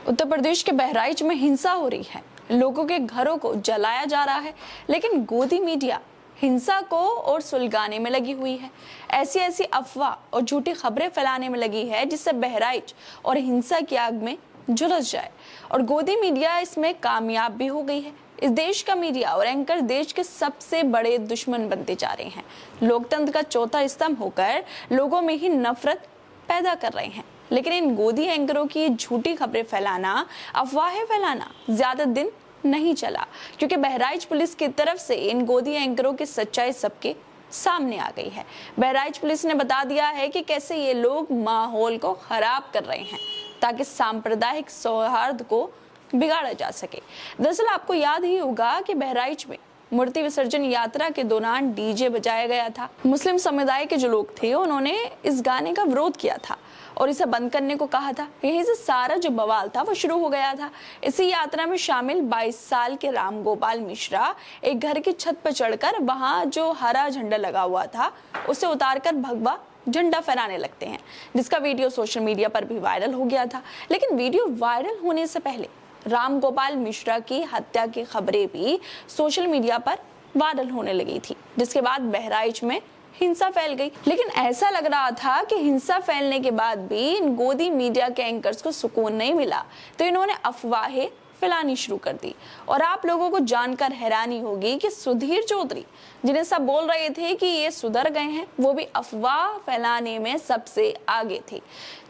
उत्तर प्रदेश के बहराइच में हिंसा हो रही है। लोगों के घरों को जलाया जा रहा है, लेकिन गोदी मीडिया हिंसा को और सुलगाने में लगी हुई है। ऐसी ऐसी अफवाह और झूठी खबरें फैलाने में लगी है जिससे बहराइच और हिंसा की आग में झुलस जाए, और गोदी मीडिया इसमें कामयाब भी हो गई है। इस देश का मीडिया और एंकर देश के सबसे बड़े दुश्मन बनते जा रहे हैं। लोकतंत्र का चौथा स्तंभ होकर लोगों में ही नफरत पैदा कर रहे हैं। लेकिन इन गोदी एंकरों की झूठी खबरें फैलाना, अफवाहें फैलाना ज्यादा दिन नहीं चला, क्योंकि बहराइच पुलिस की तरफ से इन गोदी एंकरों की सच्चाई सबके सामने आ गई है। बहराइच पुलिस ने बता दिया है कि कैसे ये लोग माहौल को खराब कर रहे हैं ताकि सांप्रदायिक सौहार्द को बिगाड़ा जा सके। दरअसल आपको याद ही होगा कि बहराइच में मूर्ति विसर्जन यात्रा के दौरान डीजे बजाया गया था। मुस्लिम समुदाय के जो लोग थे उन्होंने इस गाने का विरोध किया था और इसे बंद करने को कहा था। यही से सारा जो बवाल था वो शुरू हो गया था। इसी यात्रा में शामिल 22 साल के राम गोपाल मिश्रा एक घर की छत पर चढ़कर वहां जो हरा झंडा लगा हुआ था उसे उतारकर भगवा झंडा फहराने लगते हैं, जिसका वीडियो सोशल मीडिया पर भी वायरल हो गया था। लेकिन वीडियो वायरल होने से पहले राम गोपाल मिश्रा की हत्या की खबरें भी सोशल मीडिया पर वायरल होने लगी थी, जिसके बाद बहराइच में हिंसा फैल गई। लेकिन ऐसा लग रहा था कि हिंसा फैलने के बाद भी इन गोदी मीडिया के एंकर्स को सुकून नहीं मिला, तो इन्होंने अफवाहें फैलानी शुरू कर दी। और आप लोगों को जानकर हैरानी होगी कि सुधीर चौधरी, जिन्हें सब बोल रहे थे कि ये सुधर गए हैं, वो भी अफवाह फैलाने में सबसे आगे थे।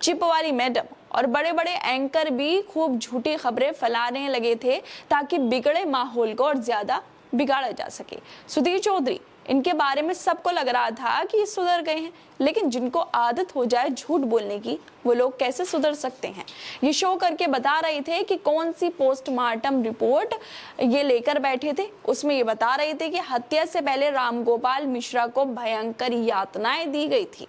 चिप वाली मैडम और बड़े बड़े एंकर भी खूब झूठी खबरें फैलाने लगे थे ताकि बिगड़े माहौल को और ज्यादा बिगाड़ा जा सके। सुधीर चौधरी, इनके बारे में सबको लग रहा था कि ये सुधर गए हैं, लेकिन जिनको आदत हो जाए झूठ बोलने की, वो लोग कैसे सुधर सकते हैं। ये शो करके बता रहे थे कि कौन सी पोस्टमार्टम रिपोर्ट ये लेकर बैठे थे। उसमें ये बता रहे थे कि हत्या से पहले रामगोपाल मिश्रा को भयंकर यातनाएं दी गई थी।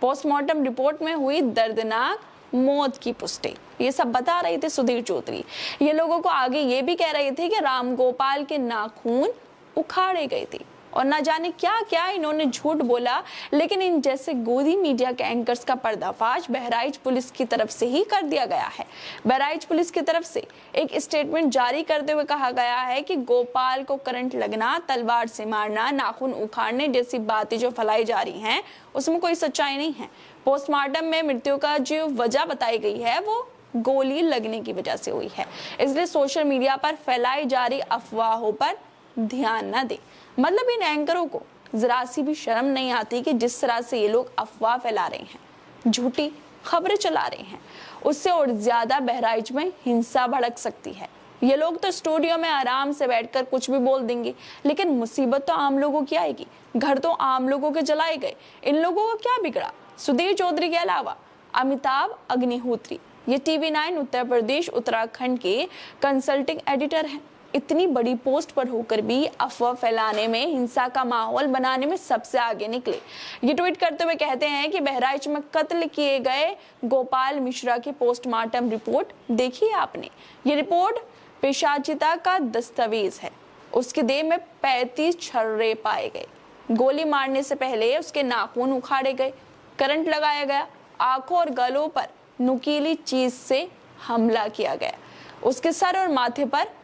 पोस्टमार्टम रिपोर्ट में हुई दर्दनाक मौत की पुष्टि, ये सब बता रहे थे सुधीर चौधरी। ये लोगों को आगे ये भी कह रहे थे कि रामगोपाल के नाखून उखाड़े गए थे और ना जाने क्या क्या इन्होंने झूठ बोला। लेकिन इन जैसे गोदी मीडिया के एंकर्स का पर्दाफाश बहराइच पुलिस की तरफ से ही कर दिया गया है। बहराइच पुलिस की तरफ से एक स्टेटमेंट जारी करते हुए कहा गया है कि गोपाल को करंट लगना, तलवार से मारना, नाखून उखाड़ने जैसी बातें जो फैलाई जा रही हैं उसमें कोई सच्चाई नहीं है। पोस्टमार्टम में मृत्यु का जो वजह बताई गई है वो गोली लगने की वजह से हुई है। इसलिए सोशल मीडिया पर फैलाई जा रही अफवाहों पर ध्यान न दें। मतलब इन एंकरों को जरा सी भी शर्म नहीं आती कि जिस तरह से ये लोग अफवाह फैला रहे हैं, झूठी खबरें चला रहे हैं, उससे और ज्यादा बहराइच में हिंसा भड़क सकती है। ये लोग तो स्टूडियो में आराम से बैठकर कुछ भी बोल देंगे, लेकिन मुसीबत तो आम लोगों की आएगी। घर तो आम लोगों के जलाए गए, इन लोगों को क्या बिगड़ा। सुधीर चौधरी के अलावा अमिताभ अग्निहोत्री, ये TV9 उत्तर प्रदेश उत्तराखंड के कंसल्टिंग एडिटर हैं। इतनी बड़ी पोस्ट पर होकर भी अफवाह फैलाने में, हिंसा का माहौल बनाने में सबसे आगे निकले। ये ट्वीट करते हुए कहते हैं कि बहराइच में कत्ल किए गए गोपाल मिश्रा की पोस्टमार्टम रिपोर्ट देखी है आपने। ये रिपोर्ट पेशाचिता का दस्तावेज है। उसके देह में 35 छर्रे पाए गए। गोली मारने से पहले उसके नाखून उखाड़े गए, करंट लगाया गया, आंखों और गलों पर नुकीली चीज से हमला किया गया, उसके सर और माथे पर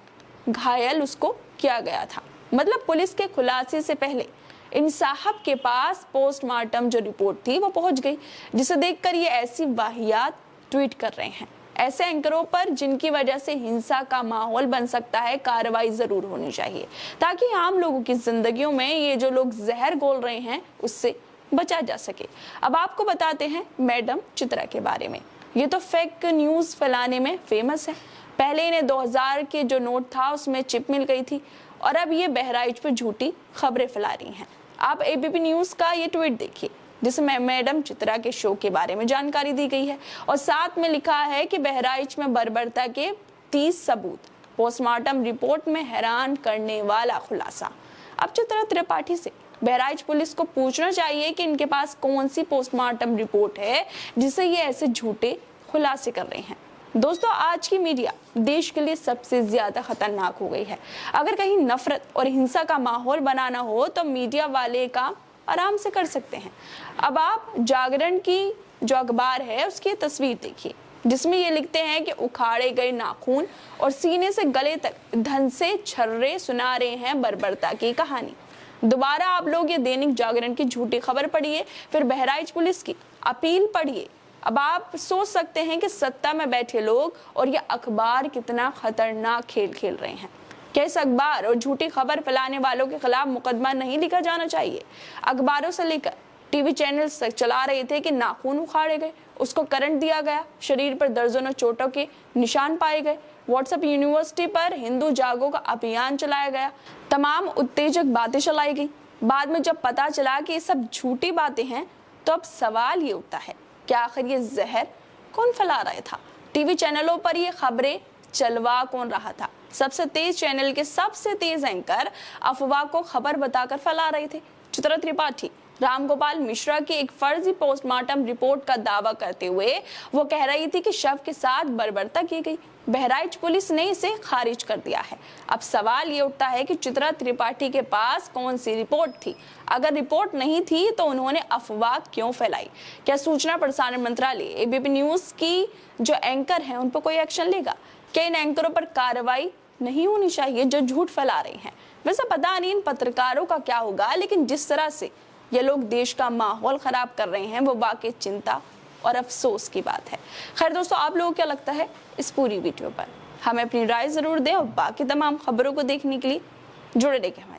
घायल उसको किया गया था। मतलब पुलिस के खुलासे से पहले इन साहब के पास पोस्टमार्टम जो रिपोर्ट थी वो पहुंच गई, जिसे देखकर ये ऐसी वाहियात ट्वीट कर रहे हैं। ऐसे एंकरों पर जिनकी वजह से हिंसा का माहौल बन सकता है, कार्रवाई जरूर होनी चाहिए ताकि आम लोगों की जिंदगियों में ये जो लोग जहर घोल रहे हैं उससे बचा जा सके। अब आपको बताते हैं मैडम चित्रा के बारे में। ये तो फेक न्यूज फैलाने में फेमस है। पहले इन्हें 2000 के जो नोट था उसमें चिप मिल गई थी, और अब ये बहराइच पर झूठी खबरें फैला रही हैं। आप ABP न्यूज का ये ट्वीट देखिए जिसमें मैडम चित्रा के शो के बारे में जानकारी दी गई है, और साथ में लिखा है कि बहराइच में बर्बरता के 30 सबूत, पोस्टमार्टम रिपोर्ट में हैरान करने वाला खुलासा। अब चित्रा त्रिपाठी से बहराइच पुलिस को पूछना चाहिए कि इनके पास कौन सी पोस्टमार्टम रिपोर्ट है जिसे ये ऐसे झूठे खुलासे कर रहे हैं। दोस्तों, आज की मीडिया देश के लिए सबसे ज्यादा खतरनाक हो गई है। अगर कहीं नफरत और हिंसा का माहौल बनाना हो तो मीडिया वाले काम आराम से कर सकते हैं। अब आप जागरण की जो अखबार है उसकी तस्वीर देखिए। जिसमें ये लिखते हैं कि उखाड़े गए नाखून और सीने से गले तक धन से छर्रे सुना रहे हैं बर्बरता की कहानी। दोबारा आप लोग ये दैनिक जागरण की झूठी खबर पढ़िए, फिर बहराइच पुलिस की अपील पढ़िए। अब आप सोच सकते हैं कि सत्ता में बैठे लोग और ये अखबार कितना खतरनाक खेल खेल रहे हैं। क्या इस अखबार और झूठी खबर फैलाने वालों के खिलाफ मुकदमा नहीं लिखा जाना चाहिए? अखबारों से लेकर टीवी चैनल्स तक चला रहे थे कि नाखून उखाड़े गए, उसको करंट दिया गया, शरीर पर दर्जनों चोटों के निशान पाए गए। व्हाट्सएप यूनिवर्सिटी पर हिंदू जागो का अभियान चलाया गया, तमाम उत्तेजक बातें चलाई गई। बाद में जब पता चला कि ये सब झूठी बातें हैं तो अब सवाल ये उठता है, क्या आखिर ये जहर कौन फैला रहा था? टीवी चैनलों पर ये खबरें चलवा कौन रहा था? सबसे तेज चैनल के सबसे तेज एंकर अफवाह को खबर बताकर फैला रहे थे। चित्रा त्रिपाठी रामगोपाल मिश्रा की एक फर्जी पोस्टमार्टम रिपोर्ट का दावा करते हुए वो कह रही थी कि शव के साथ बर्बरता की गई। बहराइच पुलिस ने इसे खारिज कर दिया है। अब सवाल ये उठता है कि चित्रा त्रिपाठी के पास कौन सी रिपोर्ट थी? अगर रिपोर्ट नहीं थी तो उन्होंने अफवाह क्यों फैलाई? क्या सूचना प्रसारण मंत्रालय एबीपी न्यूज की जो एंकर हैं उन पर कोई एक्शन लेगा? क्या इन एंकरों पर कार्रवाई नहीं होनी चाहिए जो झूठ फैला रहे हैं? वैसे पता नहीं इन पत्रकारों का क्या होगा, लेकिन जिस तरह से ये लोग देश का माहौल खराब कर रहे हैं वो वाकई चिंता और अफसोस की बात है। खैर दोस्तों, आप लोगों को क्या लगता है इस पूरी वीडियो पर? हमें अपनी राय जरूर दें और बाकी तमाम खबरों को देखने के लिए जुड़े रहिए।